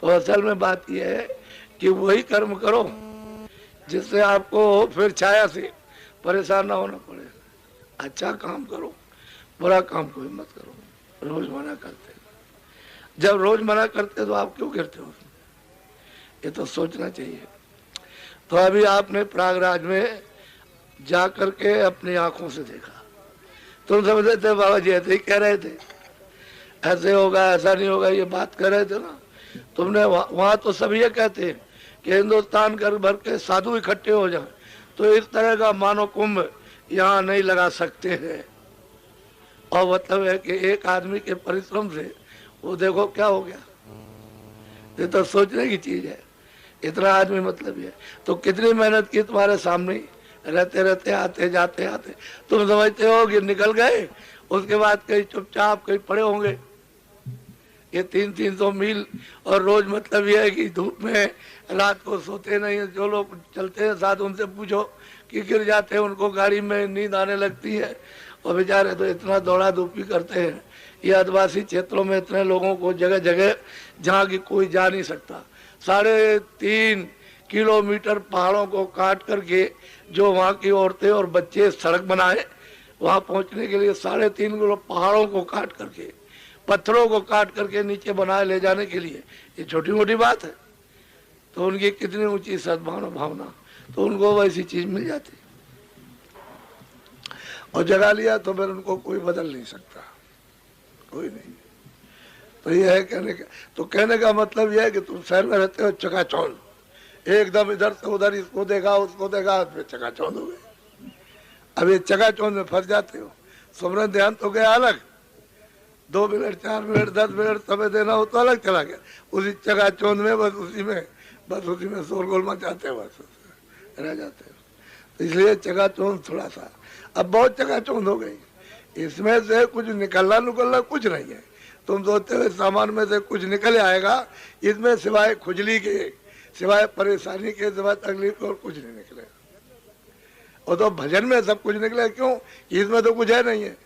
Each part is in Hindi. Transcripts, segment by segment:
तो असल में बात यह है कि वही कर्म करो जिससे आपको फिर छाया से परेशान ना होना पड़े। अच्छा काम करो, बुरा काम कोई मत करो। रोज मना करते, जब रोज मना करते तो आप क्यों गिरते हो? ये तो सोचना चाहिए। तो अभी आपने प्रयागराज में जा करके अपनी आंखों से देखा, तुम समझ रहे थे बाबा जी ऐसे ही कह रहे थे, ऐसे होगा ऐसा नहीं होगा, ये बात कर रहे थे ना तुमने। वहां तो सब ये कहते हैं कि हिंदुस्तान कर भर के साधु इकट्ठे हो जाए, तो इस तरह का मानव कुंभ यहाँ नहीं लगा सकते हैं। और मतलब है कि एक आदमी के परिश्रम से वो देखो क्या हो गया। ये तो सोचने की चीज है। इतना आदमी मतलब ये तो कितनी मेहनत की तुम्हारे सामने ही, रहते रहते आते जाते आते तुम समझते हो कि निकल गए, उसके बाद कहीं चुपचाप कहीं पड़े होंगे। ये 300 मील और रोज मतलब यह है कि धूप में रात को सोते नहीं है। जो लोग चलते हैं साथ उनसे पूछो कि गिर जाते हैं, उनको गाड़ी में नींद आने लगती है और बेचारे तो इतना दौड़ा धूपी करते हैं। ये आदिवासी क्षेत्रों में इतने लोगों को जगह जगह जहाँ की कोई जा नहीं सकता, 3.5 किलोमीटर पहाड़ों को काट करके जो वहाँ की औरतें और बच्चे सड़क बनाए वहाँ पहुँचने के लिए 3.5 किलो पहाड़ों को काट करके, पत्थरों को काट करके नीचे बनाए ले जाने के लिए, ये छोटी मोटी बात है। तो उनकी कितनी ऊंची सद्भावना भावना, तो उनको वैसी चीज मिल जाती और जगा लिया तो फिर उनको कोई बदल नहीं सकता, कोई नहीं। तो ये है कहने का मतलब यह है कि तुम शहर में रहते हो चकाचौंध, एकदम इधर से उधर, इसको देखा उसको देखा, फिर चकाचौंध हो गए। अब ये चकाचौंध में फंस जाते हो। सुमरन ध्यान तो गया अलग, 2 मिनट 4 मिनट 10 मिनट समय देना हो तो अलग चला गया। उसी चकाचौंध में बस उसी में शोरगोल मचाते हैं, बस रह जाते हैं। तो इसलिए चकाचौंध थोड़ा सा, अब बहुत चकाचौंध हो गई। इसमें से कुछ निकलना कुछ नहीं है। तुम सोचते हो सामान में से कुछ निकल आएगा, इसमें सिवाय खुजली के, सिवाय परेशानी के, सिवाय तकलीफ के और कुछ नहीं निकलेगा। और तो भजन में सब कुछ निकले, क्यों? इसमें तो कुछ है नहीं है।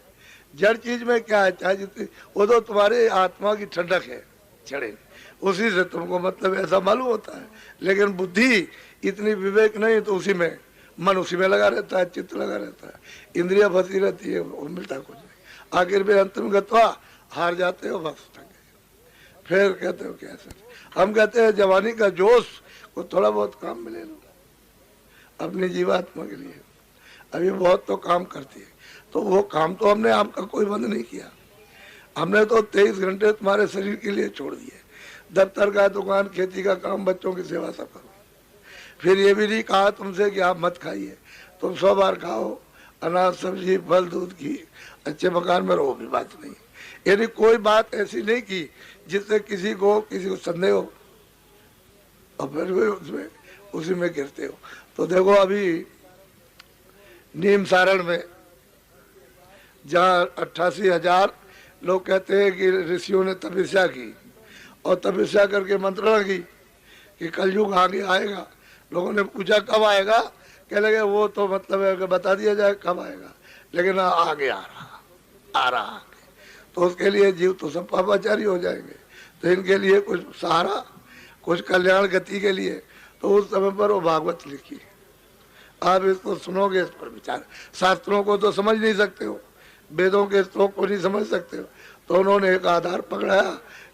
जड़ चीज में क्या है, चाहे जितनी, वो तो तुम्हारे आत्मा की ठंडक है चढ़े, उसी से तुमको मतलब ऐसा मालूम होता है। लेकिन बुद्धि इतनी विवेक नहीं, तो उसी में मन उसी में लगा रहता है, चित्त लगा रहता है, इंद्रिया फंसी रहती है, वो मिलता कुछ नहीं। आखिर में अंतिम गत्वा हार जाते हो, बस थक गए। फिर कहते हो कैसे? हम कहते हैं जवानी का जोश को थोड़ा बहुत काम मिले लो अपनी जीवात्मा के लिए। अभी बहुत तो काम करती है, तो वो काम तो हमने आपका कोई बंद नहीं किया। हमने तो 23 घंटे तुम्हारे शरीर के लिए छोड़ दिए। दफ्तर का, दुकान, खेती का काम, बच्चों की सेवा सब करो। फिर ये भी नहीं कहा तुमसे कि आप मत खाइए, तुम 100 बार खाओ, अनाज सब्जी फल दूध घी, अच्छे मकान में रहो, भी बात नहीं। यानी कोई बात ऐसी नहीं की जिससे किसी को संदेह हो, और फिर भी उसमें उसी में गिरते हो। तो देखो अभी नीम सारण में जहाँ 88,000 लोग कहते हैं कि ऋषियों ने तपस्या की, और तपस्या करके मंत्रणा की कि कलयुग आगे आएगा। लोगों ने पूछा कब आएगा, कह लगे वो तो मतलब है कि बता दिया जाए कब आएगा, लेकिन आगे आ रहा आगे। तो उसके लिए जीव तो सब पापाचारी हो जाएंगे। तो इनके लिए कुछ सहारा, कुछ कल्याण गति के लिए तो उस समय पर वो भागवत लिखी। आप इसको सुनोगे, इस पर विचार। शास्त्रों को तो समझ नहीं सकते हो, वेदों के श्लोक को नहीं समझ सकते हो, तो उन्होंने एक आधार पकड़ाया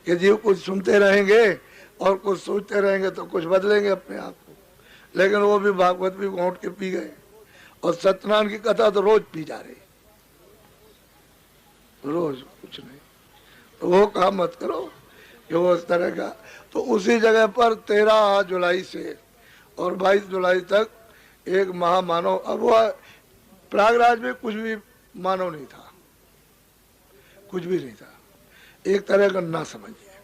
कि जीव कुछ सुनते रहेंगे और कुछ सोचते रहेंगे तो कुछ बदलेंगे अपने आप को। लेकिन वो भी भागवत भी घोंट के पी गए, और सत्यनारायण की कथा तो रोज पी जा रही, रोज कुछ नहीं। तो वो काम मत करो कि वो इस तरह का। तो उसी जगह पर 13 जुलाई से और 22 जुलाई तक एक महामानव, अब वो प्रयागराज में कुछ भी मानव नहीं था, कुछ भी नहीं था, एक तरह का ना समझिए।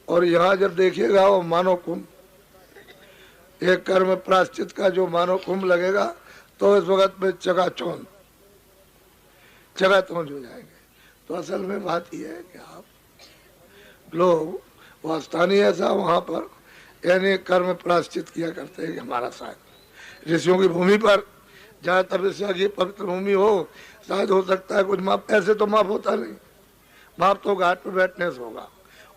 और यहाँ जब देखिएगा वो मानव कुंभ, एक कर्म प्रायश्चित का जो मानव कुंभ लगेगा, तो इस वक्त में चकाचौंध हो जाएंगे। तो असल में बात यह है कि आप लोग, वह स्थानीय ऐसा वहाँ पर यानी कर्म प्रायश्चित किया करते हैं कि हमारा शायद ऋषियों की भूमि पर जहाँ तपस्या की पवित्र भूमि हो, शायद हो सकता है कुछ माफ। ऐसे तो माफ होता नहीं, माफ तो घाट पर बैठने से होगा,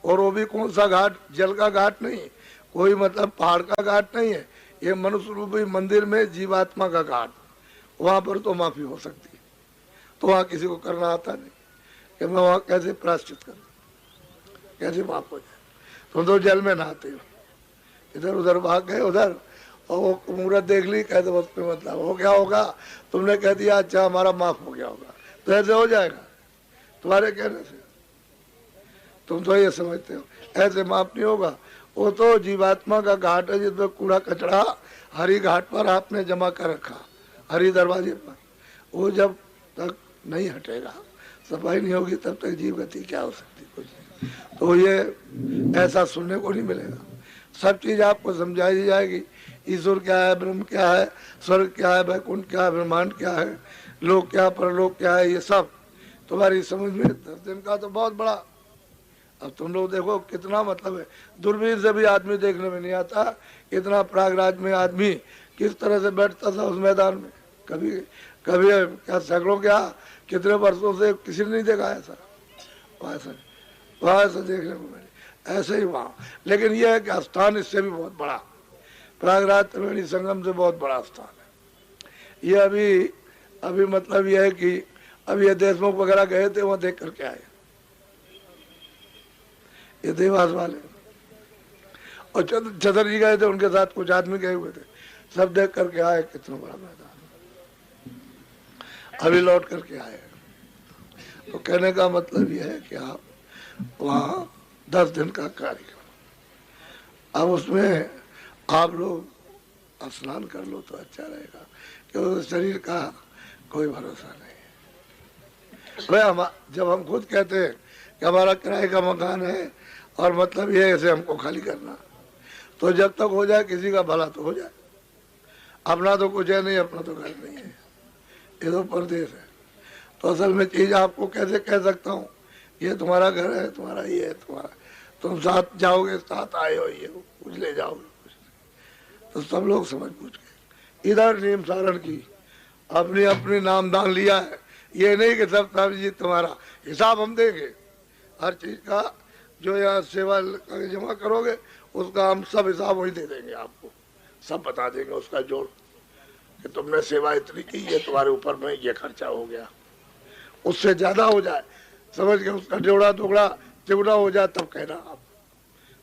और वो भी कौन सा घाट, जल का घाट नहीं, कोई मतलब पहाड़ का घाट नहीं है, ये मनुष्य रूपी मंदिर में जीवात्मा का घाट। वहां पर तो माफी हो सकती है, तो वहां किसी को करना आता नहीं कि मैं वहां कैसे प्रायश्चित करूं, कैसे माफ हो जाए। तुम तो जल में नहाते हो, इधर उधर भाग गए उधर, और वो मुहूर्त देख ली, कहते बस पे मतलब हो गया होगा, तुमने कह दिया अच्छा हमारा माफ हो गया होगा, तो ऐसे हो जाएगा तुम्हारे कहने से? तुम तो ये समझते हो ऐसे माफ नहीं होगा। वो तो जीवात्मा का घाट है जिसमें कूड़ा कचरा हरी घाट पर आपने जमा कर रखा, हरी दरवाजे पर। वो जब तक नहीं हटेगा, सफाई नहीं होगी, तब तक जीव गति क्या हो सकती, कुछ नहीं। तो ये ऐसा सुनने को नहीं मिलेगा। सब चीज आपको समझाई जाएगी, ईश्वर क्या है, ब्रह्म क्या है, स्वर्ग क्या है, वैकुंठ क्या है, ब्रह्मांड क्या है, लोक क्या, परलोक क्या है, ये सब तुम्हारी समझ में 10 दिन का तो बहुत बड़ा। अब तुम लोग देखो कितना मतलब है, दूरबीन से भी आदमी देखने में नहीं आता, इतना प्रयागराज में आदमी किस तरह से बैठता था उस मैदान में। कभी कभी क्या सैकड़ों क्या कितने वर्षों से किसी ने नहीं देखा ऐसा, वहां से देखने को मिले ऐसे ही वहाँ। लेकिन यह है कि स्थान इससे भी बहुत बड़ा, प्रयागराज त्रिवेणी संगम से बहुत बड़ा स्थान है। ये अभी मतलब यह है कि अभी ये देशमुख वगैरह गए थे, वहां देख करके आए, ये देवास वाले, और चतर जी गए थे, उनके साथ कुछ आदमी गए हुए थे, सब देख करके आए कितना बड़ा मैदान, अभी लौट करके आए। तो कहने का मतलब यह है कि आप वहाँ 10 दिन का कार्यक्रम, अब उसमें आप लोग स्नान कर लो तो अच्छा रहेगा, क्योंकि शरीर का कोई भरोसा नहीं है। भाई जब हम खुद कहते हैं कि हमारा किराए का मकान है और मतलब ये ऐसे हमको खाली करना, तो जब तक हो जाए किसी का भला तो हो जाए। अपना तो कुछ है नहीं, अपना तो घर नहीं है, ये तो परदेश है। तो असल में चीज आपको कैसे कह सकता हूँ, ये तुम्हारा घर है, तुम्हारा ये है, तुम्हारा, तुम साथ जाओगे, साथ आए हो, ये कुछ ले जाओगे कुछ, तो सब लोग समझ पूछ के इधर नीम सारण की अपनी अपनी नामदान लिया है। ये नहीं कि सब साहब जी तुम्हारा हिसाब हम देंगे, हर चीज का जो यहाँ सेवा जमा करोगे उसका हम सब हिसाब वही दे देंगे आपको, सब बता देंगे उसका जोड़ कि तुमने सेवा इतनी की, ये तुम्हारे ऊपर में ये खर्चा हो गया, उससे ज्यादा हो जाए समझ के उसका जोड़ा दोगड़ा चौड़ा हो जाए तब कहना, आप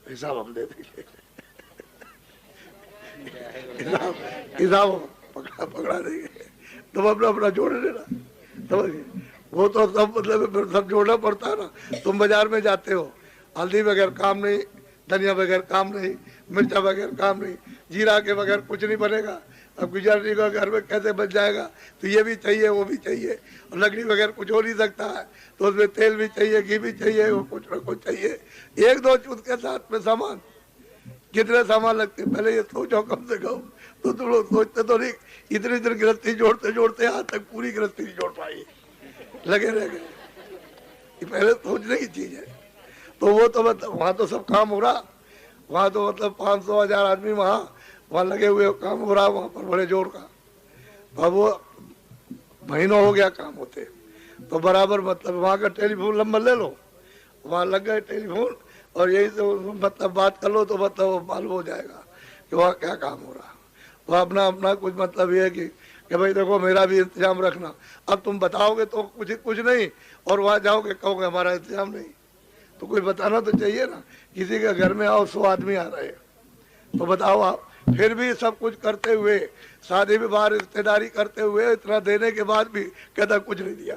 हिसाब हम दे देंगे। हिसाब पकड़ा देंगे, तुम अपना अपना जोड़ लेना, समझ गए? वो तो सब मतलब सब जोड़ना पड़ता है ना। तुम बाजार में जाते हो, हल्दी बगैर काम नहीं, धनिया बगैर काम नहीं, मिर्चा बगैर काम नहीं, जीरा के बगैर कुछ नहीं बनेगा। अब गुजराती का घर में कैसे बच जाएगा, तो ये भी चाहिए वो भी चाहिए, और लकड़ी बगैर कुछ हो नहीं सकता है, तो उसमें तेल भी चाहिए, घी भी चाहिए, वो कुछ ना कुछ चाहिए। एक दो चूत के साथ में सामान, कितने सामान लगते, पहले ये सोचो कम से कम। तो तुम लोग सोचते तो नहीं, इतनी इतनी गृहस्थी जोड़ते जोड़ते आज तक पूरी गृहस्थी नहीं जोड़ पाई, लगे रह गए। ये पहले सोचने की चीज है। तो वो तो मतलब वहाँ तो सब काम हो रहा, वहाँ तो मतलब 500-1000 आदमी वहाँ लगे हुए काम हो रहा, वहाँ पर बड़े जोर का। अब वो महीनों हो गया काम होते, तो बराबर मतलब वहाँ का टेलीफोन नंबर ले लो, वहाँ लग गए टेलीफोन, और यही तो मतलब बात कर लो, तो मतलब मालूम हो जाएगा कि वहाँ क्या काम हो रहा। तो अपना अपना कुछ मतलब ये है कि भाई देखो मेरा भी इंतजाम रखना। अब तुम बताओगे तो कुछ नहीं, और वहाँ जाओगे कहोगे हमारा इंतजाम नहीं, तो कोई बताना तो चाहिए ना। किसी के घर में आओ 100 आदमी आ रहे हैं, तो बताओ आप, फिर भी सब कुछ करते हुए, शादी विवाह रिश्तेदारी करते हुए, इतना देने के बाद भी कहता कुछ नहीं दिया,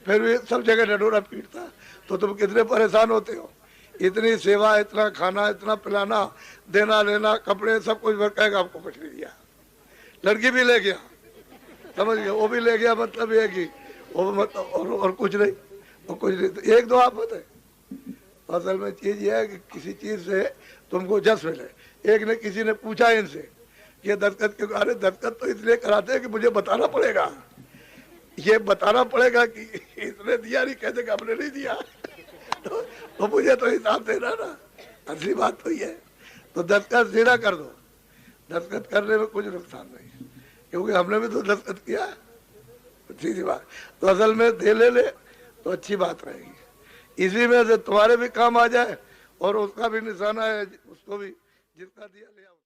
फिर भी सब जगह डडोरा पीटता, तो तुम कितने परेशान होते हो। इतनी सेवा, इतना खाना, इतना पिलाना, देना लेना, कपड़े, सब कुछ कहेगा आपको कुछ नहीं दिया। लड़की भी ले गया, समझ गया, वो भी ले गया, मतलब ये कि वो मतलब और कुछ नहीं, और कुछ नहीं, तो एक दो आफत है। असल में चीज ये है कि किसी चीज से तुमको जस मिले। एक ने किसी ने पूछा इनसे कि दस्तखत क्यों, अरे दस्तखत तो इसलिए कराते हैं कि मुझे बताना पड़ेगा, ये बताना पड़ेगा कि इसने दिया, नहीं कहते कि हमने नहीं दिया। तो मुझे तो हिसाब देना ना, असली बात तो ये है। तो दस्तखत सीधा कर दो, दस्तखत करने में कुछ नुकसान नहीं है, क्योंकि हमने भी तो दस्तखत किया है, सीधी बात। तो असल में दे ले तो अच्छी बात रहेगी। इसी में से तुम्हारे भी काम आ जाए और उसका भी निशाना है, उसको भी जिसका दिया ले आओ।